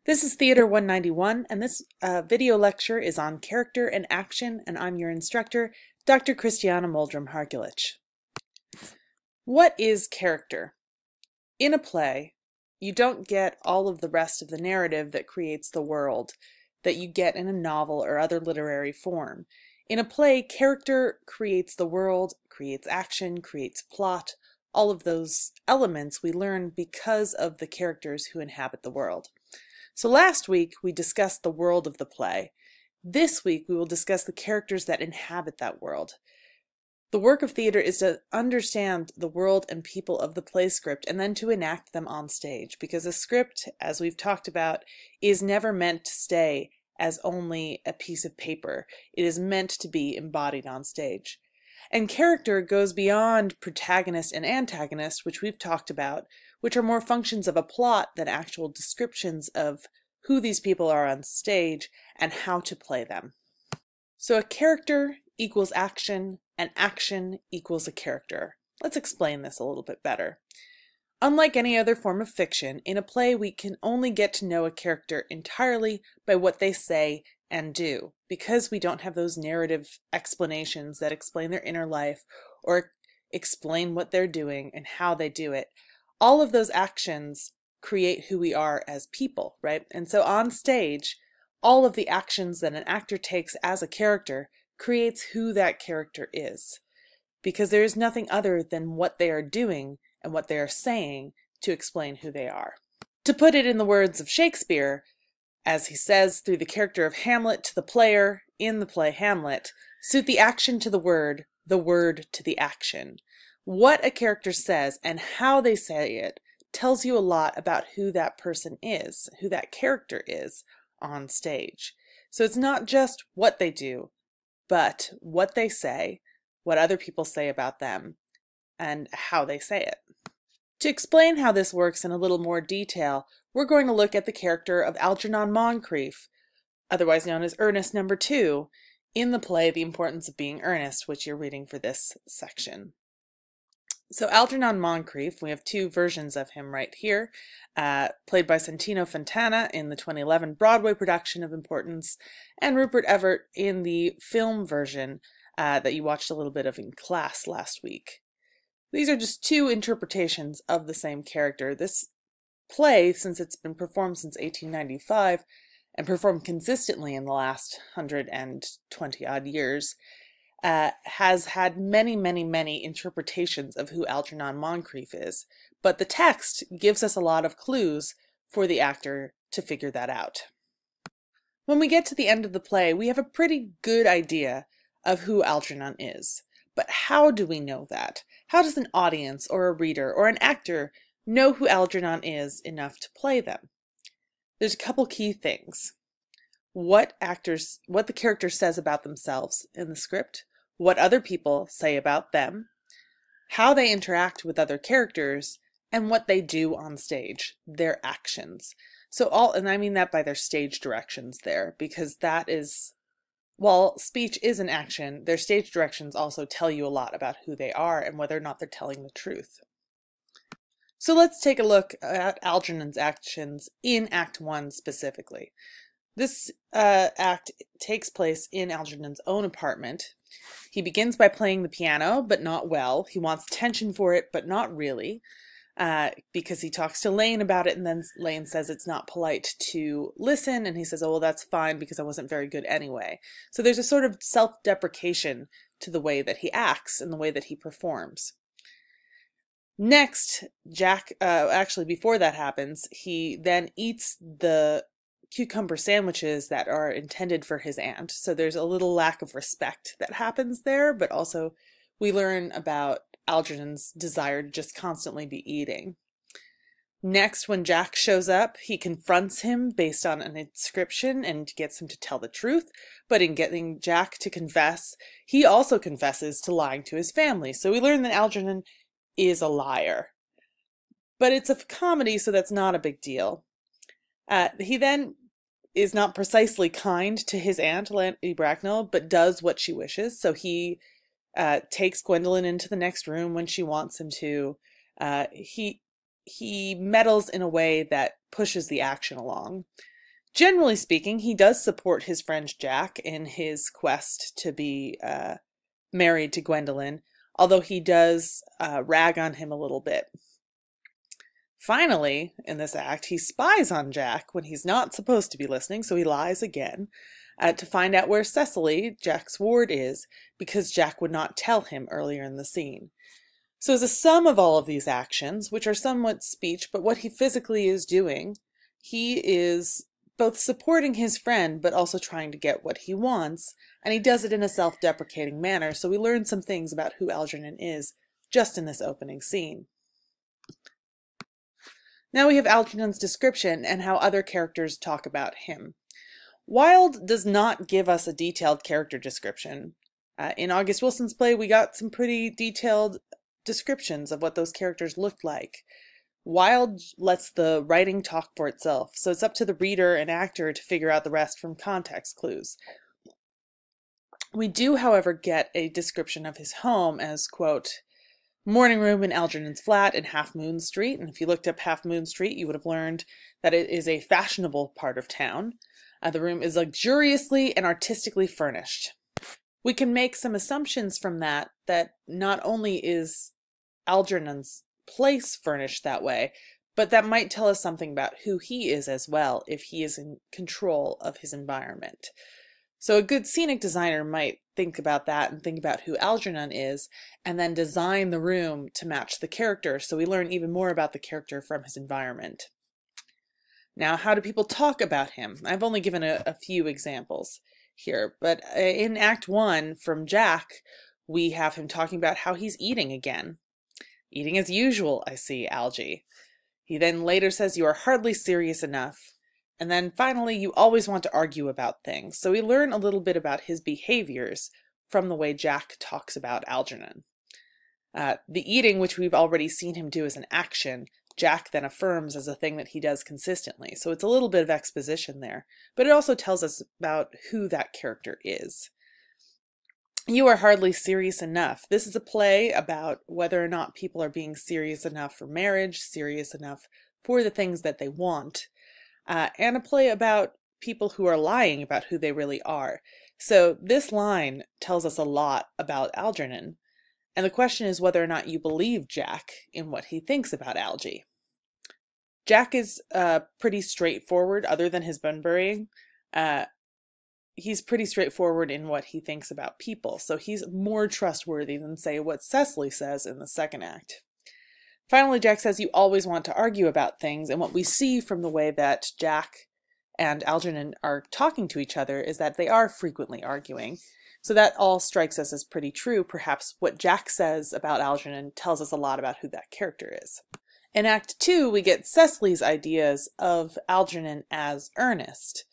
This is Theater 191, and this video lecture is on character and action, and I'm your instructor, Dr. Christiana Moldrum-Harkulich. What is character? In a play, you don't get all of the rest of the narrative that creates the world that you get in a novel or other literary form. In a play, character creates the world, creates action, creates plot. All of those elements we learn because of the characters who inhabit the world. So last week we discussed the world of the play. This week we will discuss the characters that inhabit that world. The work of theater is to understand the world and people of the play script and then to enact them on stage, because a script, as we've talked about, is never meant to stay as only a piece of paper. It is meant to be embodied on stage. And character goes beyond protagonist and antagonist, which we've talked about, which are more functions of a plot than actual descriptions of who these people are on stage and how to play them. So a character equals action, and action equals a character. Let's explain this a little bit better. Unlike any other form of fiction, in a play we can only get to know a character entirely by what they say and do, because we don't have those narrative explanations that explain their inner life or explain what they're doing and how they do it. All of those actions create who we are as people, right? And so on stage, all of the actions that an actor takes as a character creates who that character is, because there is nothing other than what they are doing and what they are saying to explain who they are. To put it in the words of Shakespeare, as he says through the character of Hamlet to the player in the play Hamlet, suit the action to the word to the action. What a character says and how they say it tells you a lot about who that person is, who that character is on stage. So it's not just what they do, but what they say, what other people say about them, and how they say it. To explain how this works in a little more detail, we're going to look at the character of Algernon Moncrief, otherwise known as Ernest No. 2, in the play The Importance of Being Earnest, which you're reading for this section. So Algernon Moncrief, we have two versions of him right here, played by Santino Fontana in the 2011 Broadway production of Importance, and Rupert Everett in the film version that you watched a little bit of in class last week. These are just two interpretations of the same character. This play, since it's been performed since 1895 and performed consistently in the last 120 odd years, has had many interpretations of who Algernon Moncrief is, but the text gives us a lot of clues for the actor to figure that out. When we get to the end of the play, we have a pretty good idea of who Algernon is. But how do we know that? How does an audience or a reader or an actor know who Algernon is enough to play them? There's a couple key things. What the character says about themselves in the script, what other people say about them, how they interact with other characters, and what they do on stage, their actions. And I mean that by their stage directions there, because that is, while speech is an action, their stage directions also tell you a lot about who they are and whether or not they're telling the truth. So let's take a look at Algernon's actions in Act 1 specifically. This act takes place in Algernon's own apartment. He begins by playing the piano, but not well. He wants attention for it, but not really, because he talks to Lane about it, and then Lane says it's not polite to listen, and he says, oh, well, that's fine because I wasn't very good anyway. So there's a sort of self-deprecation to the way that he acts and the way that he performs. Next, actually before that happens, he then eats the cucumber sandwiches that are intended for his aunt. So there's a little lack of respect that happens there, but also we learn about Algernon's desire to just constantly be eating. Next, when Jack shows up, he confronts him based on an inscription and gets him to tell the truth, but in getting Jack to confess, he also confesses to lying to his family. So we learn that Algernon is a liar. But it's a comedy, so that's not a big deal. He then is not precisely kind to his aunt, Lady Bracknell, but does what she wishes. So he takes Gwendolyn into the next room when she wants him to. He meddles in a way that pushes the action along. Generally speaking, he does support his friend Jack in his quest to be married to Gwendolyn, although he does rag on him a little bit. Finally, in this act, he spies on Jack when he's not supposed to be listening, so he lies again to find out where Cecily, Jack's ward, is, because Jack would not tell him earlier in the scene. So as a sum of all of these actions, which are somewhat speech, but what he physically is doing, he is both supporting his friend, but also trying to get what he wants, and he does it in a self-deprecating manner, so we learn some things about who Algernon is just in this opening scene. Now we have Algernon's description and how other characters talk about him. Wilde does not give us a detailed character description. In August Wilson's play, we got some pretty detailed descriptions of what those characters looked like. Wilde lets the writing talk for itself, so it's up to the reader and actor to figure out the rest from context clues. We do, however, get a description of his home as, quote, morning room in Algernon's flat in Half Moon Street, and if you looked up Half Moon Street, you would have learned that it is a fashionable part of town. The room is luxuriously and artistically furnished. We can make some assumptions from that not only is Algernon's place furnished that way, but that might tell us something about who he is as well, if he is in control of his environment. So a good scenic designer might think about that and think about who Algernon is, and then design the room to match the character, so we learn even more about the character from his environment. Now, how do people talk about him? I've only given a few examples here, but in Act 1, from Jack, we have him talking about how he's eating again. Eating as usual, I see, Algy. He then later says, you are hardly serious enough. And then finally, you always want to argue about things. So we learn a little bit about his behaviors from the way Jack talks about Algernon. The eating, which we've already seen him do as an action, Jack then affirms as a thing that he does consistently. So it's a little bit of exposition there, but it also tells us about who that character is. You are hardly serious enough. This is a play about whether or not people are being serious enough for marriage, serious enough for the things that they want, and a play about people who are lying about who they really are. So this line tells us a lot about Algernon, and the question is whether or not you believe Jack in what he thinks about Algy. Jack is pretty straightforward, other than his bun burying. He's pretty straightforward in what he thinks about people, so he's more trustworthy than, say, what Cecily says in the second act. Finally, Jack says you always want to argue about things, and what we see from the way that Jack and Algernon are talking to each other is that they are frequently arguing. So that all strikes us as pretty true. Perhaps what Jack says about Algernon tells us a lot about who that character is. In Act 2, we get Cecily's ideas of Algernon as earnest,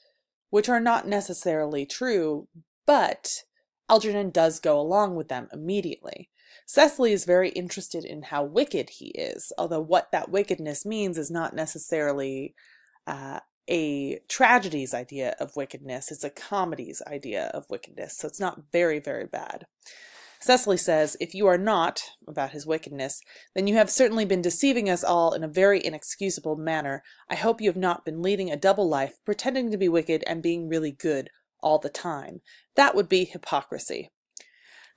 which are not necessarily true, but Algernon does go along with them immediately. Cecily is very interested in how wicked he is, although what that wickedness means is not necessarily a tragedy's idea of wickedness, it's a comedy's idea of wickedness, so it's not very, very bad. Cecily says, if you are not, about his wickedness, then you have certainly been deceiving us all in a very inexcusable manner. I hope you have not been leading a double life, pretending to be wicked and being really good all the time. That would be hypocrisy.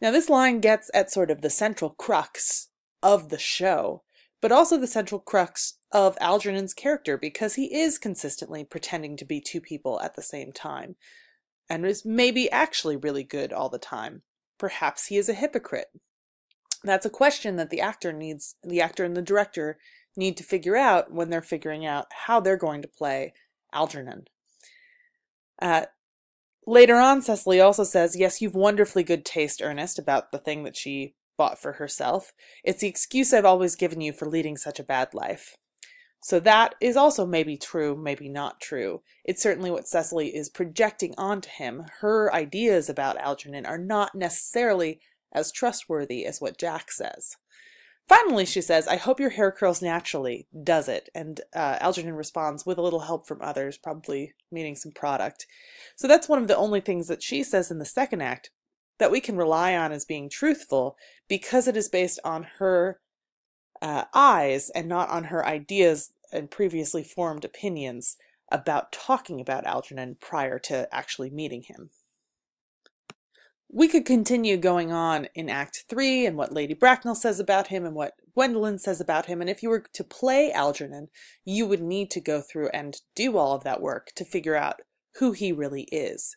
Now this line gets at sort of the central crux of the show, but also the central crux of Algernon's character, because he is consistently pretending to be two people at the same time, and is maybe actually really good all the time. Perhaps he is a hypocrite. That's a question that the actor and the director need to figure out when they're figuring out how they're going to play Algernon. Later on, Cecily also says, yes, you've wonderfully good taste, Ernest, about the thing that she bought for herself. It's the excuse I've always given you for leading such a bad life. So that is also maybe true, maybe not true. It's certainly what Cecily is projecting onto him. Her ideas about Algernon are not necessarily as trustworthy as what Jack says. Finally, she says, I hope your hair curls naturally. Does it? And Algernon responds, with a little help from others, probably meaning some product. So that's one of the only things that she says in the second act that we can rely on as being truthful, because it is based on her eyes and not on her ideas and previously formed opinions about talking about Algernon prior to actually meeting him. We could continue going on in Act 3 and what Lady Bracknell says about him and what Gwendolen says about him, and if you were to play Algernon, you would need to go through and do all of that work to figure out who he really is.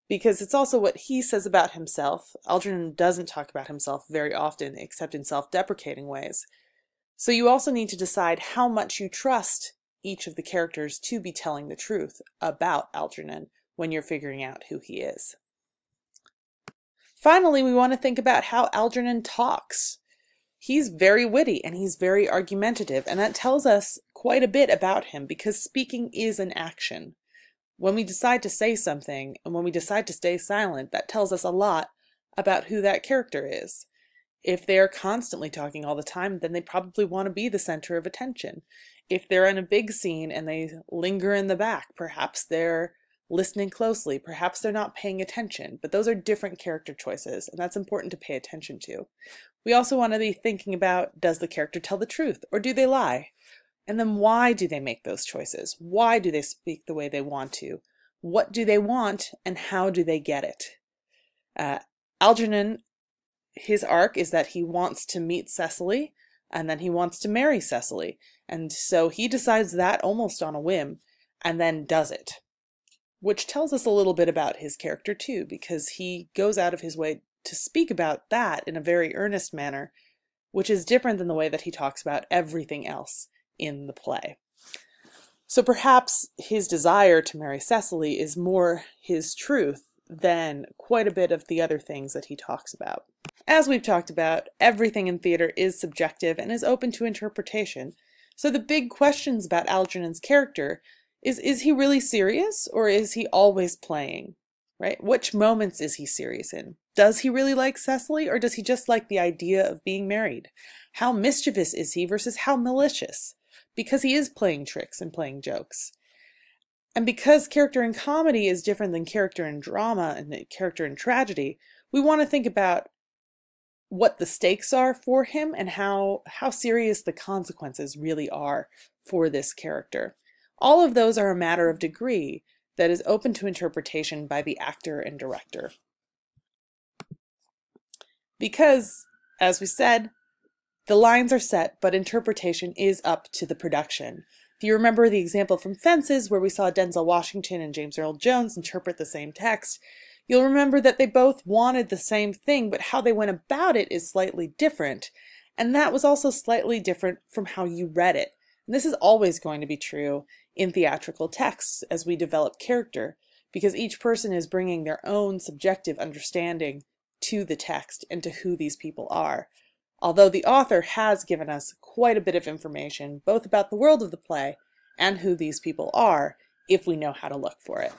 Because it's also what he says about himself. Algernon doesn't talk about himself very often except in self-deprecating ways. So you also need to decide how much you trust each of the characters to be telling the truth about Algernon when you're figuring out who he is. Finally, we want to think about how Algernon talks. He's very witty and he's very argumentative, and that tells us quite a bit about him because speaking is an action. When we decide to say something and when we decide to stay silent, that tells us a lot about who that character is. If they are constantly talking all the time, then they probably want to be the center of attention. If they're in a big scene and they linger in the back, perhaps they're listening closely, perhaps they're not paying attention, but those are different character choices, and that's important to pay attention to. We also want to be thinking about, does the character tell the truth, or do they lie? And then why do they make those choices? Why do they speak the way they want to? What do they want, and how do they get it? Algernon, his arc is that he wants to meet Cecily, and then he wants to marry Cecily, and so he decides that almost on a whim, and then does it. Which tells us a little bit about his character too, because he goes out of his way to speak about that in a very earnest manner, which is different than the way that he talks about everything else in the play. So perhaps his desire to marry Cecily is more his truth than quite a bit of the other things that he talks about. As we've talked about, everything in theater is subjective and is open to interpretation. So the big questions about Algernon's character is he really serious, or is he always playing, right? Which moments is he serious in? Does he really like Cecily, or does he just like the idea of being married? How mischievous is he versus how malicious? Because he is playing tricks and playing jokes. And because character in comedy is different than character in drama and character in tragedy, we want to think about what the stakes are for him and how serious the consequences really are for this character. All of those are a matter of degree that is open to interpretation by the actor and director. Because, as we said, the lines are set, but interpretation is up to the production. If you remember the example from Fences, where we saw Denzel Washington and James Earl Jones interpret the same text, you'll remember that they both wanted the same thing, but how they went about it is slightly different. And that was also slightly different from how you read it. And this is always going to be true in theatrical texts as we develop character, because each person is bringing their own subjective understanding to the text and to who these people are. Although the author has given us quite a bit of information, both about the world of the play and who these people are, if we know how to look for it.